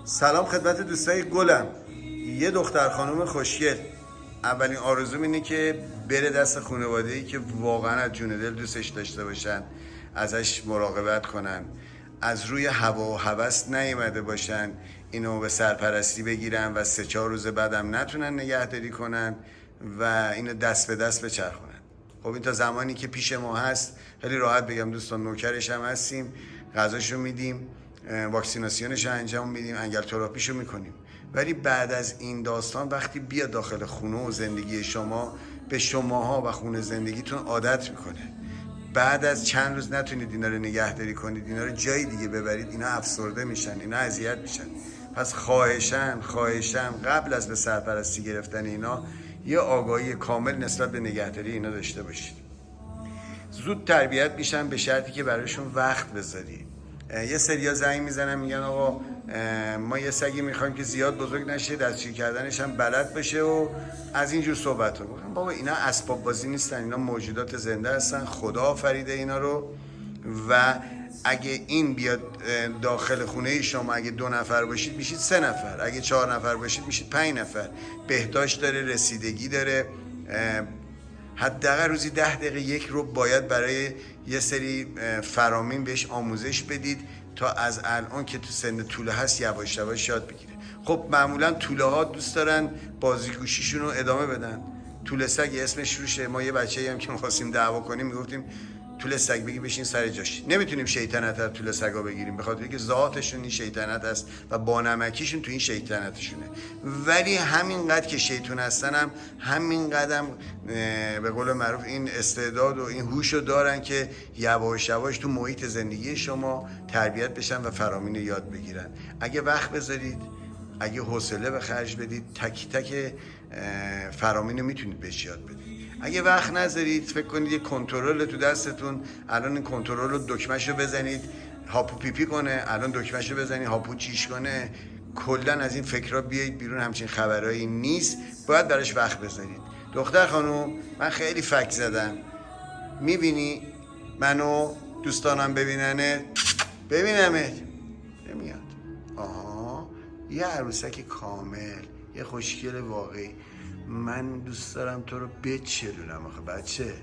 سلام خدمت دوستای گلم. یه دختر خانم خوشگل، اولین آرزوم اینه که بره دست خانواده‌ای که واقعا از جون دل دوستش داشته باشن، ازش مراقبت کنن، از روی هوا و هوس نیامده باشن اینو به سرپرستی بگیرن و 3-4 روز بعدم نتونن نگهداری کنن و اینو دست به دست بچرخونن. خب این تا زمانی که پیش ما هست خیلی راحت بگم دوستان نوکرش هم هستیم، غذاشو میدیم، واکسیناسیونش رو انجام میدیم، انگل تراپیشو میکنیم. ولی بعد از این داستان وقتی بیاد داخل خونه و زندگی شما، به شماها و خونه زندگیتون عادت میکنه. بعد از چند روز نتونید اینا رو نگهداری کنید، اینا رو جای دیگه ببرید، اینا افسرده میشن، اینا اذیت میشن. پس خواهشاً قبل از به سرپرستی گرفتن اینا یه آگاهی کامل نسبت به نگهداری اینا داشته باشید. زود تربیت میشن به شرطی که براشون وقت بذاری. یه سریا زنگ میزنن میگن آقا ما یه سگی میخوایم که زیاد بزرگ نشه، دستشویی کردنش هم بلد باشه و از اینجور صحبت رو گفتم بابا اینا اسباب بازی نیستن، اینا موجودات زنده هستن، خدا آفریده اینا رو. و اگه این بیاد داخل خونه شما، اگه 2 نفر باشید میشید 3 نفر، اگه 4 نفر باشید میشید 5 نفر. بهداشت داره، رسیدگی داره. حداقل روزی 10 دقیقه 1 رو باید برای یه سری فرامین بهش آموزش بدید تا از الان که تو سن توله هست یواش یواش یاد بگیره. خب معمولا توله ها دوست دارن بازیگوشیشون رو ادامه بدن. توله سگ اسمش روشه. ما یه بچه‌ای هم که می‌خواستیم دعوا کنیم میگفتیم توله سگ بگی بشین سر جاش. نمیتونیم شیطنت از توله سگا بگیریم به خاطر اینکه ذاتشون این شیطنت است و بانمکیشون تو این شیطنتشونه. ولی همینقدر که شیطون هستن هم همین قدم به قول معروف این استعداد و این هوشو دارن که یواش یواش تو محیط زندگی شما تربیت بشن و فرامین رو یاد بگیرن. اگه وقت بذارید، اگه حوصله به خرج بدید، تک تک فرامین رو میتونید بهش یاد بدید. اگه وقت نذارید، فکر کنید یه کنترل تو دستتون، الان این کنترل رو دکمه‌شو بزنید هاپو پیپی کنه، الان دکمه‌شو بزنید هاپو چیش کنه. کلا از این فکرها بیایید بیرون، همچین خبرایی نیست، باید براش وقت بذارید. دختر خانم من خیلی فک زدم، میبینی منو دوستانم ببیننه، ببینمت نمیاد. آها یه عروسک کامل، یه خوشگل واقعی. من دوست دارم تو رو بچلونم آخه بچه.